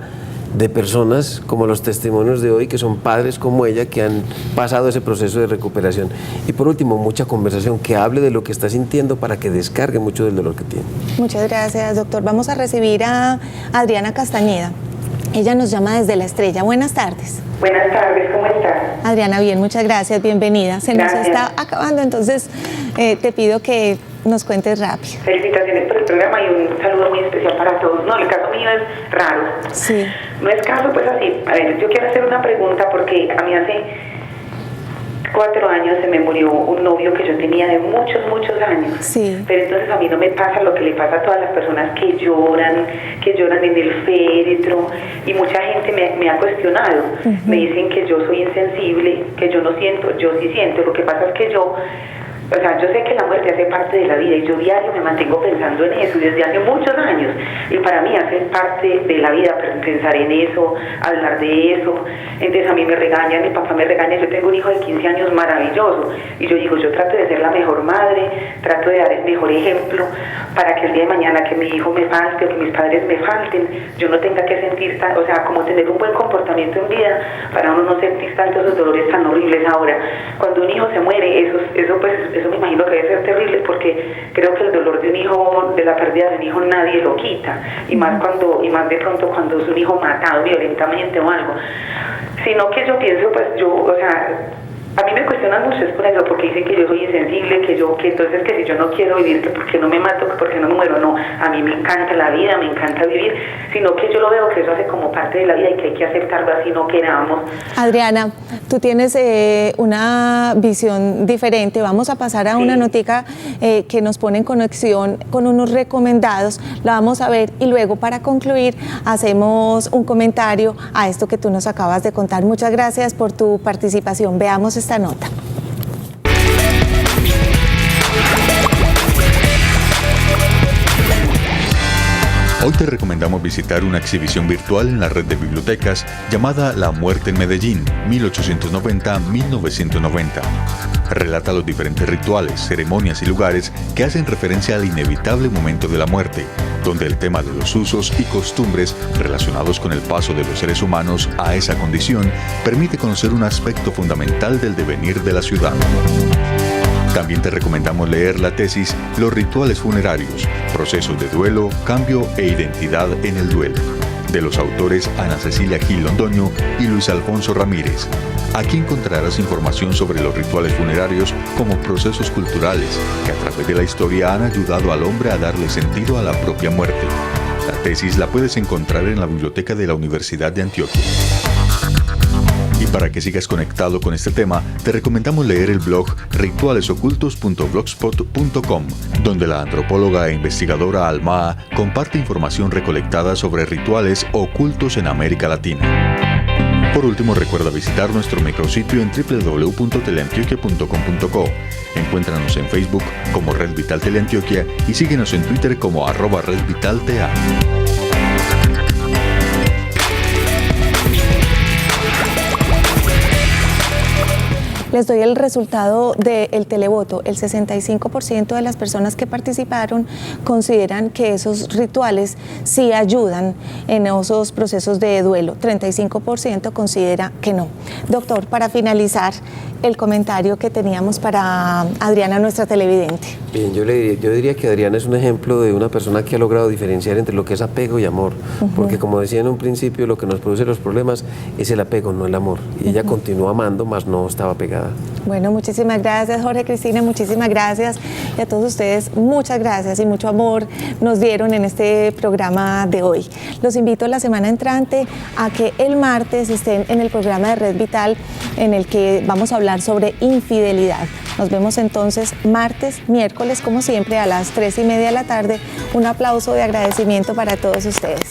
de personas como los testimonios de hoy, que son padres como ella, que han pasado ese proceso de recuperación. Y por último, mucha conversación, que hable de lo que está sintiendo para que descargue mucho del dolor que tiene. Muchas gracias, doctor. Vamos a recibir a Adriana Castañeda. Ella nos llama desde La Estrella. Buenas tardes. Buenas tardes, ¿cómo estás? Adriana, bien, muchas gracias, bienvenida. Se nos está acabando, entonces te pido que nos cuentes rápido. Felicitaciones por el programa y un saludo muy especial para todos. No, el caso mío es raro. Sí. No es caso, pues así. A ver, yo quiero hacer una pregunta porque a mí hace 4 años se me murió un novio que yo tenía de muchos años. Sí. Pero entonces a mí no me pasa lo que le pasa a todas las personas que lloran en el féretro, y mucha gente me ha cuestionado. Me dicen que yo soy insensible, que yo no siento, yo sí siento. Lo que pasa es que yo sé que la muerte hace parte de la vida y yo diario me mantengo pensando en eso desde hace muchos años, y para mí hace parte de la vida pensar en eso, hablar de eso. Entonces a mí me regañan, mi papá me regaña. Yo tengo un hijo de 15 años maravilloso y yo digo, yo trato de ser la mejor madre, trato de dar el mejor ejemplo para que el día de mañana que mi hijo me falte o que mis padres me falten, yo no tenga que sentir como tener un buen comportamiento en vida para uno no sentir tantos esos dolores tan horribles. Ahora, cuando un hijo se muere, eso me imagino que debe ser terrible, porque creo que el dolor de un hijo, de la pérdida de un hijo, nadie lo quita, y más de pronto cuando es un hijo matado violentamente o algo. Sino que yo pienso, A mí me cuestionan mucho es por eso, porque dicen que yo soy insensible, que entonces que si yo no quiero vivir, que porque no me mato, que porque no me muero. No, a mí me encanta la vida, me encanta vivir, sino que yo lo veo que eso hace como parte de la vida y que hay que aceptarlo así no queramos. Adriana, tú tienes una visión diferente. Vamos a pasar a una notica que nos pone en conexión con unos recomendados. La vamos a ver y luego, para concluir, hacemos un comentario a esto que tú nos acabas de contar. Muchas gracias por tu participación. Veamos esta nota. Hoy te recomendamos visitar una exhibición virtual en la red de bibliotecas llamada La Muerte en Medellín, 1890-1990. Relata los diferentes rituales, ceremonias y lugares que hacen referencia al inevitable momento de la muerte, donde el tema de los usos y costumbres relacionados con el paso de los seres humanos a esa condición permite conocer un aspecto fundamental del devenir de la ciudad. También te recomendamos leer la tesis Los rituales funerarios, procesos de duelo, cambio e identidad en el duelo, de los autores Ana Cecilia Gil Londoño y Luis Alfonso Ramírez. Aquí encontrarás información sobre los rituales funerarios como procesos culturales que a través de la historia han ayudado al hombre a darle sentido a la propia muerte. La tesis la puedes encontrar en la biblioteca de la Universidad de Antioquia. Y para que sigas conectado con este tema, te recomendamos leer el blog ritualesocultos.blogspot.com, donde la antropóloga e investigadora Almaa comparte información recolectada sobre rituales ocultos en América Latina. Por último, recuerda visitar nuestro micrositio en www.teleantioquia.com.co. Encuéntranos en Facebook como Red Vital Teleantioquia y síguenos en Twitter como @RedVitalTA. Les doy el resultado del televoto. El 65% de las personas que participaron consideran que esos rituales sí ayudan en esos procesos de duelo. 35% considera que no. Doctor, para finalizar, el comentario que teníamos para Adriana, nuestra televidente. Bien, yo diría que Adriana es un ejemplo de una persona que ha logrado diferenciar entre lo que es apego y amor, porque como decía en un principio, lo que nos produce los problemas es el apego, no el amor. Y ella continuó amando, mas no estaba pegada. Bueno, muchísimas gracias, Jorge, Cristina, muchísimas gracias. Y a todos ustedes, muchas gracias y mucho amor nos dieron en este programa de hoy. Los invito la semana entrante a que el martes estén en el programa de Red Vital, en el que vamos a hablar sobre infidelidad. Nos vemos entonces martes, miércoles, como siempre, a las 3:30 de la tarde. Un aplauso de agradecimiento para todos ustedes.